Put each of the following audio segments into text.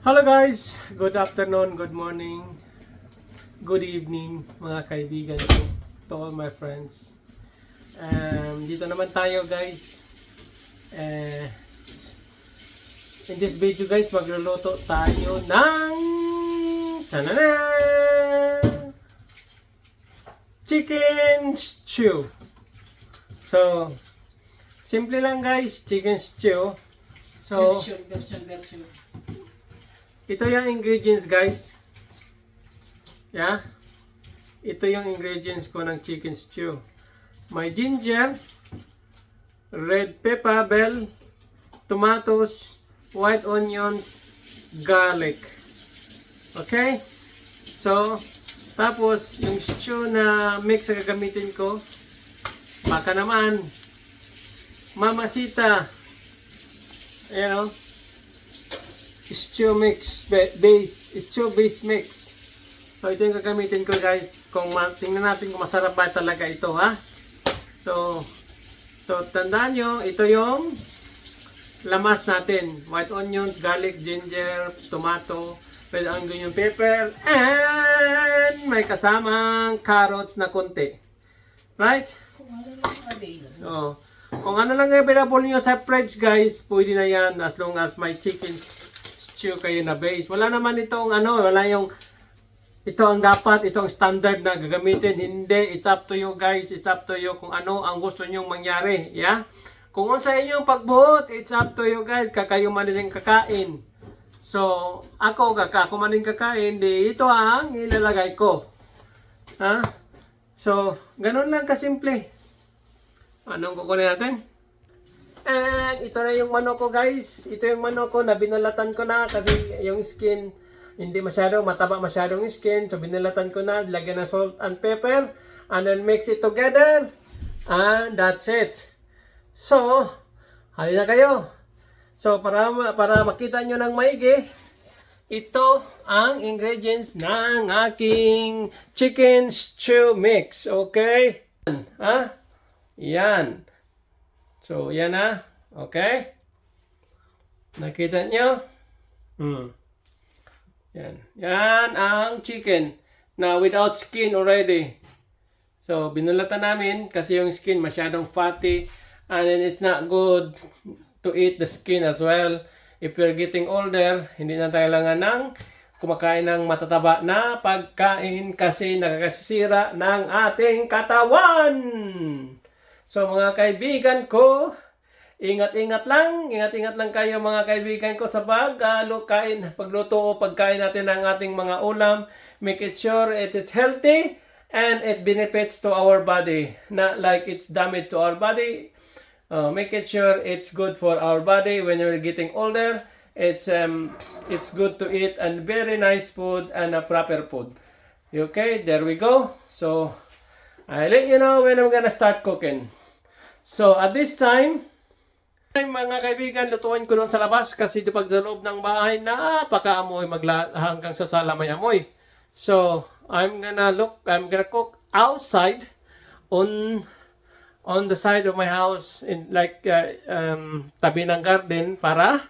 Hello guys! Good afternoon, good morning, good evening mga kaibigan ko, to all my friends. Dito naman tayo guys. In this video guys, magluluto tayo ng chicken stew. So, simple lang guys, chicken stew. So, Version. ito yung ingredients guys. Yeah. Ito yung ingredients ko ng chicken stew. May ginger, red pepper bell, tomatoes, white onions, garlic. Okay? So, tapos yung stew na mix na gagamitin ko, baka naman Mamacita, you know, stew base mix. So ito yung gagamitin ko guys. Tingnan natin kung masarap ba talaga ito, ha. So tandaan nyo, ito yung lamas natin. White onions, garlic, ginger, tomato, red onion pepper, and may kasamang carrots na konti. Right? So, kung ano lang available nyo sa fridge guys, pwede na yan as long as may chicken stew kayo na base. Wala naman itong wala yung ito ang dapat, ito ang standard na gagamitin. Hindi, it's up to you guys. It's up to you kung ano ang gusto nyong mangyari. Yeah? Kung sa inyong pagbuot, it's up to you guys. Kakayo man din kakain. So, ako man din kakain, di ito ang ilalagay ko. Ha? So, ganun lang kasimple. Anong kukunin natin? And ito na yung manok ko guys. Ito yung manok ko na binalatan ko na kasi yung skin hindi mataba masyadong skin. So binalatan ko na, lagyan ng salt and pepper and then mix it together. And that's it. So, halina kayo. So para makita nyo ng maigi, ito ang ingredients ng aking chicken stew mix. Okay? Ha? Yan. So, yan na. Okay? Nakita nyo? Yan. Yan ang chicken na without skin already. So, binulatan namin kasi yung skin masyadong fatty and then it's not good to eat the skin as well. If you're getting older, hindi na tayo kailangan ng kumakain ng matataba na pagkain kasi nakakasira ng ating katawan. So mga kaibigan ko, ingat-ingat lang kayo mga kaibigan ko sa pagluto o pagkain natin ng ating mga ulam. Make it sure it is healthy and it benefits to our body. Not like it's damage to our body. Make it sure it's good for our body when you're getting older. It's good to eat and very nice food and a proper food. Okay, there we go. So I'll let you know when I'm gonna start cooking. So, at this time, mga kaibigan, lutuin ko doon sa labas kasi pag sa loob ng bahay, napaka-amoy, hanggang sa sala may amoy. So, I'm gonna cook outside on the side of my house in like tabi ng garden para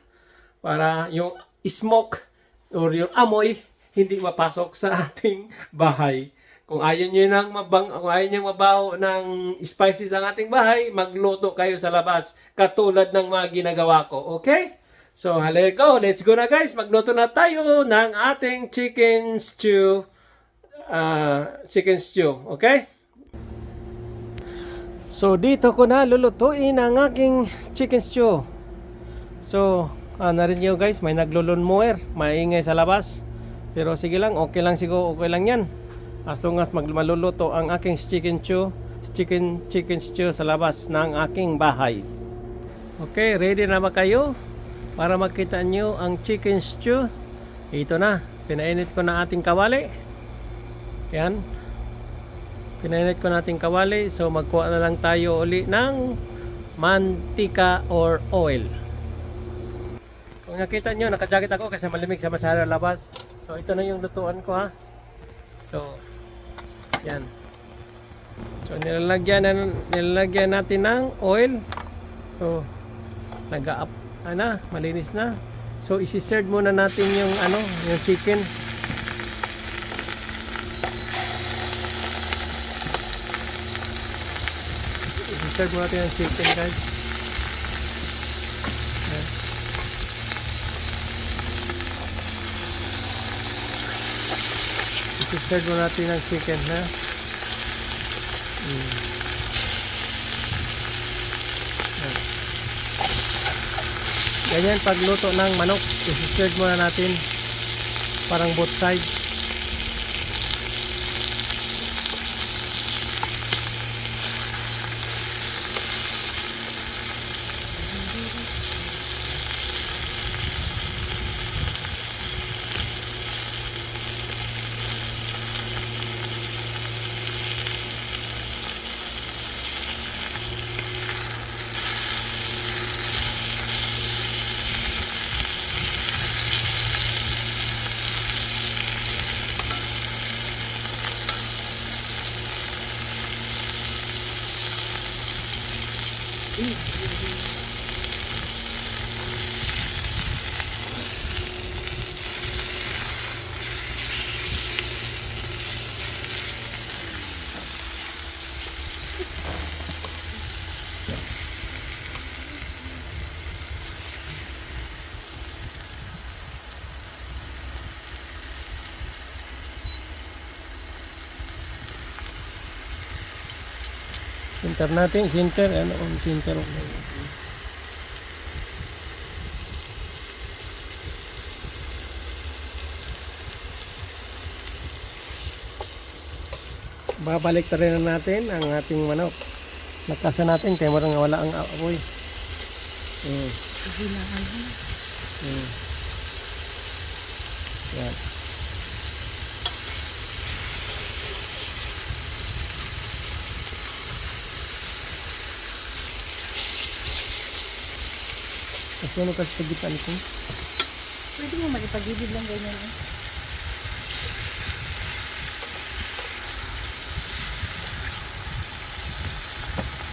yung smoke or yung amoy hindi mapasok sa ating bahay. Kung ayaw nyo mabaho ng spices ang ating bahay, magluto kayo sa labas. Katulad ng mga ginagawa ko. Okay? So, let's go na guys. Magluto na tayo ng ating chicken stew. Okay? So, dito ko na lulutuin ang aking chicken stew. So, narinig nyo guys, may naglulun mower. Maingay sa labas. Pero sige lang, okay lang yan. As long as maluluto ang aking chicken stew sa labas ng aking bahay. Okay, ready na ba kayo? Para makita nyo ang chicken stew. Ito na, pinainit ko na ating kawali. Yan. Pinainit ko na ating kawali. So magkuha na lang tayo uli ng mantika or oil. Kung nakita nyo, nakajacket ako kasi malimig sa masara labas. So ito na yung lutuan ko, ha. So yan. So nilalagyan natin ng oil. So malinis na. So isi-serve muna natin yung ano, yung chicken. Isi-serve muna natin yung chicken, guys. Ayan. Isi-serve muna natin yung chicken, ha. Ganyan pagluto ng manok, isi-serve muna natin parang both sides. Sinter natin, sinter, ano ang sinter? Babalik na rin natin ang ating manok. Nakasan natin kaya marang wala ang apoy. Yan. Kasi ano kasi pagitan ko? Pwede mo magipagibid lang ganyan eh.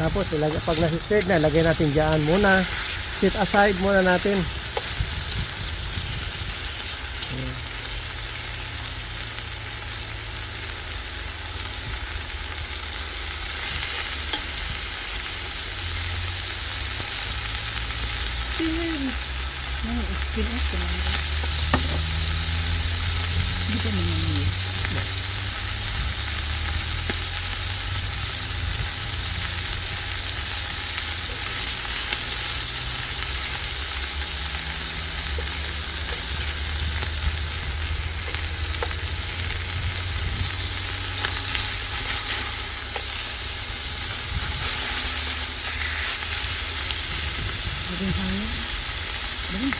Tapos pag nasi-spread na, lagay natin dyan muna. Sit aside muna natin. Pinas ko lang. Hindi ko naman yun. Daring hangin. Daring.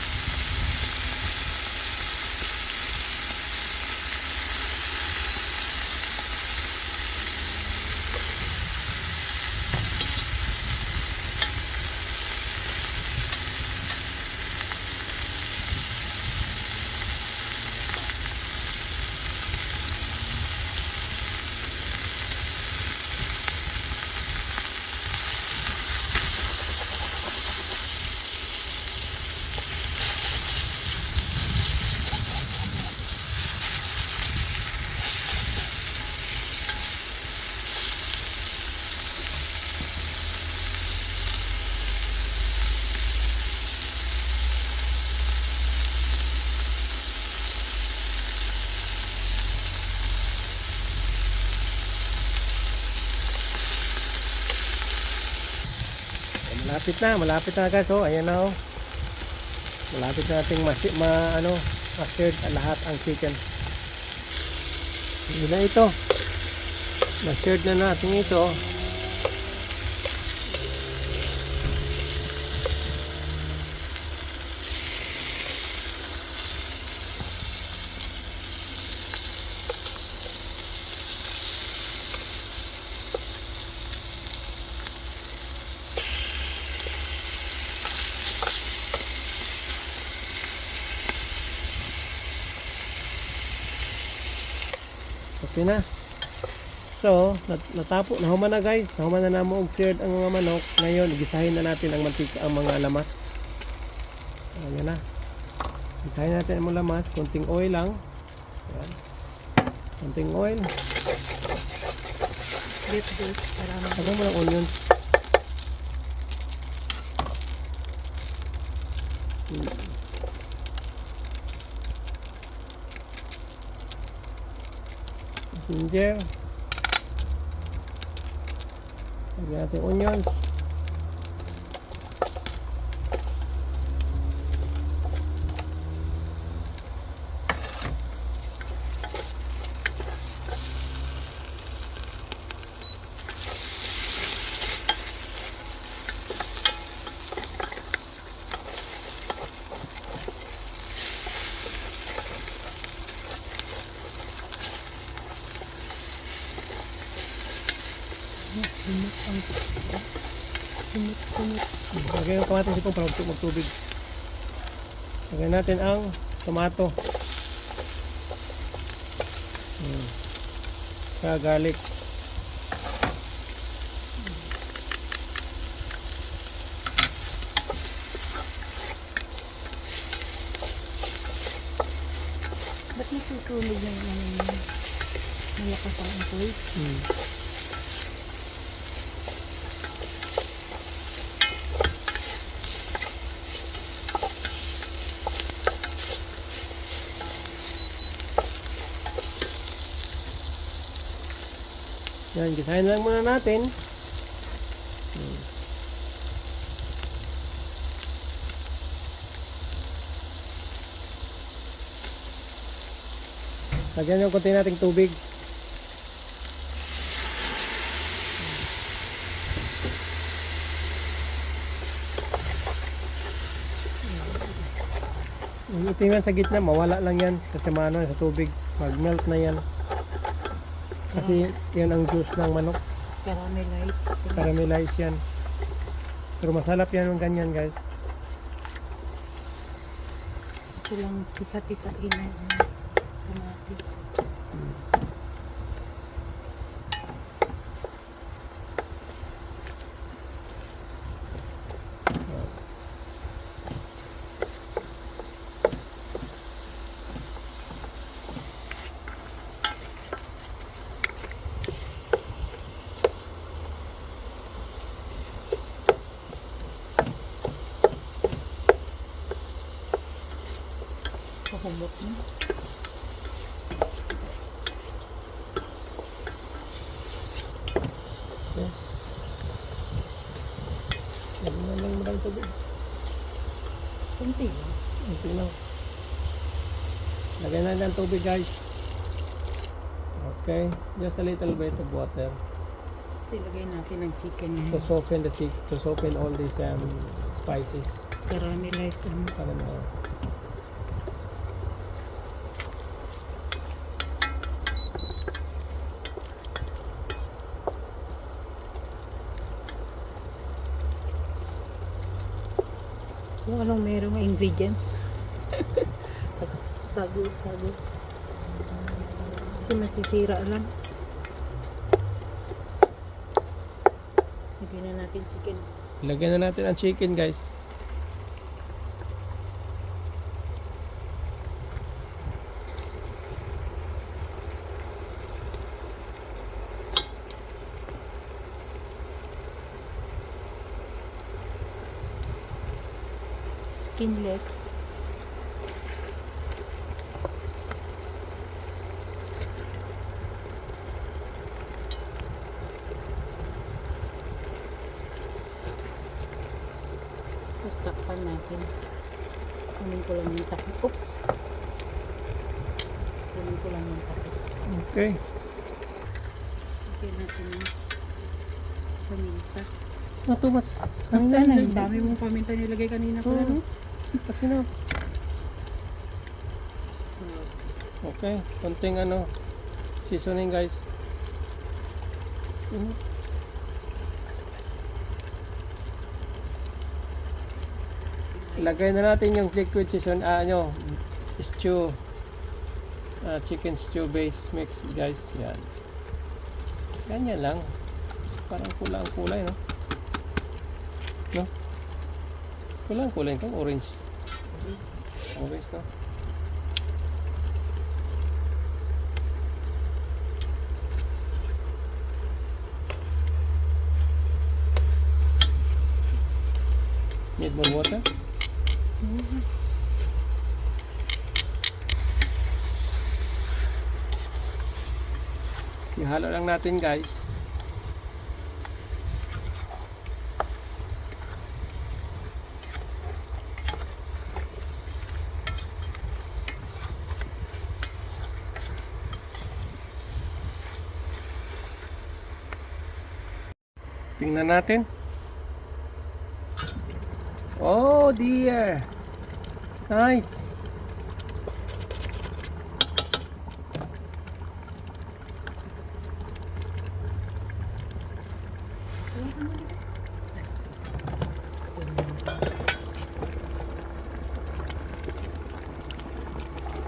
Malapit na guys. Oh, ayan na oh. Malapit na nating ma-seared lahat ang chicken. Hindi na ito. Ma-seared na natin ito. Okay na. So, nahuman na guys. Nahuman na namo og seared ang mga manok. Ngayon, gisahin na natin ang mantika, ang mga lamas. Ayan na. Isahin natin ang lamas. Konting oil lang. Yan. Konting oil. Get this. Marami. Lagyan mo ng onions. Ginger. Lagyan natin onions. Lagyan yung kamatis ito para magtubig. Lagyan natin ang tomato. Saka garlic. Ba't natutunog na yung ano yun? Malakas ang apoy? Yan, gisahin lang muna natin. Lagyan yung konti nating tubig. Yung itingan sa gitna, mawala lang yan kasi maano sa tubig. Mag-melt na yan. Kasi yan ang juice ng manok. Caramelize. Caramelize yan. Pero masarap yan yung ganyan, guys. Ito lang pisa-pisain yung kamatis. Pahulok mo. Lagyan na lang maraming tubig. Kunti lang. Kunti lang. Lagyan na lang tubig, guys. Okay. Just a little bit of water Kasi lagay natin ang chicken to ngayon. soften the chick, to soften all these spices. Caramelize ang Para na. kung anong merong ingredients. Sago. Kasi masisira lang. Lagyan na natin chicken. Lagyan na natin ang chicken, guys. Skinless. Tapos takpan natin. Kunin ko lang yung takip. Oops! Kunin ko lang yung takip. Okay. Lagyan natin yung paminta. Not too much. Ang dami mong paminta nilagay kanina ko ano? That's enough. Okay. Konting seasoning, guys. Lagay na natin yung liquid season, stew. Chicken stew base mix, guys. Yan. Ganyan lang. Parang kulang-kulay, no? No? Kulang-kulay kang orange. Always, no? Need more water? Ihalo lang natin, guys. Tingnan natin. Oh dear. Nice.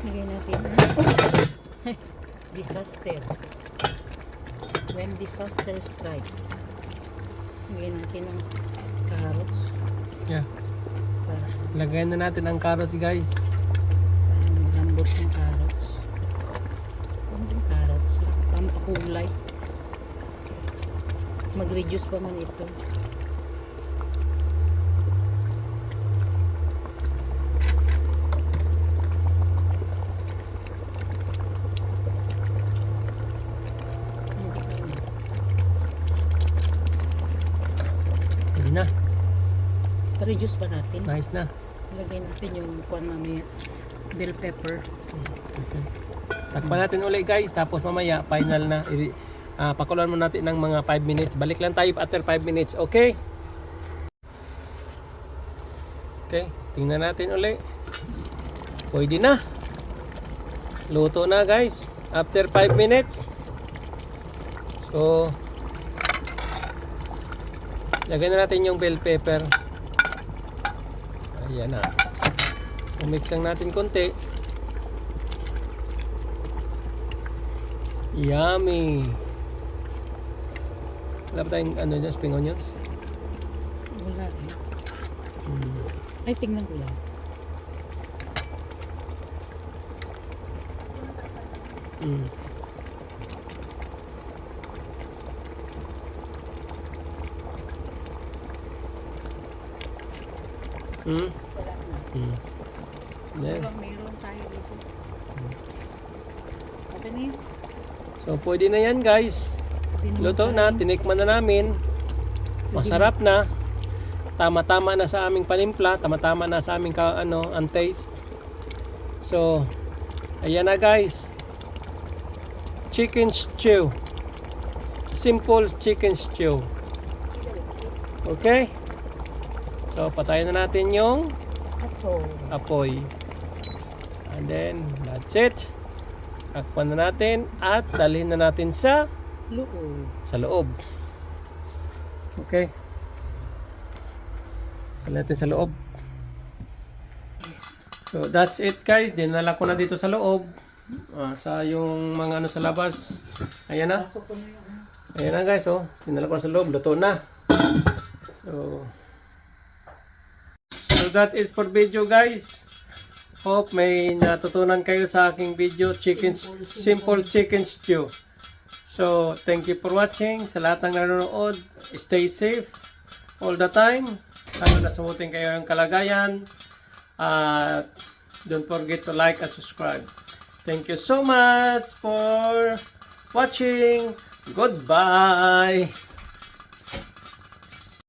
Lagay natin. Disaster. When disaster strikes. Lagay natin ang carrots. Yeah. Para Lagyan na natin ang carrots, guys. lambot ng carrots. Kunting carrots lang. Pampakulay. Mag-reduce pa man ito. Hindi pa yan. Hindi na. Pa-reduce pa natin. Nice na. Lagay natin yung kuwan mamaya. Bell pepper. Okay. Takpan natin ulit, guys. Tapos mamaya, final na. Pakuluan mo natin ng mga 5 minutes. Balik lang tayo after 5 minutes. Okay? Okay. Tingnan natin ulit. Pwede na. Luto na, guys. After 5 minutes. So, lagyan na natin yung bell pepper. Ayan na. So, mix lang natin konti. Yummy! Wala ba tayong ano dyan, spring onions? Wala eh. Ay, tingnan ko lang. Mm. Mm. Wala na. Mm. There. Mayroon tayo dito. Ito na yun. So, pwede na yan, guys. Luto na, tinikman na namin. Masarap na. Tama-tama na sa aming panimpla, tama-tama na sa aming ang taste. So, ayan na, guys. Chicken stew. Simple chicken stew. Okay? So, patayin na natin yung Ito. apoy. And then, that's it. Takpan na natin at dalhin na natin sa Loob. loob. Okay. Dalhin natin sa loob. So that's it, guys. Dinala ko na dito sa loob. Sa yung mga ano sa labas. Ayan na. Pasok ko na yun. Ayan na, guys. Oh. Dinala ko na sa loob. Luto na. So that is for video, guys. Hope may natutunan kayo sa aking video. Simple chicken stew. So, thank you for watching. Sa lahat ng nanonood, stay safe all the time. Sana nasumutin kayo ng kalagayan. At don't forget to like and subscribe. Thank you so much for watching. Goodbye!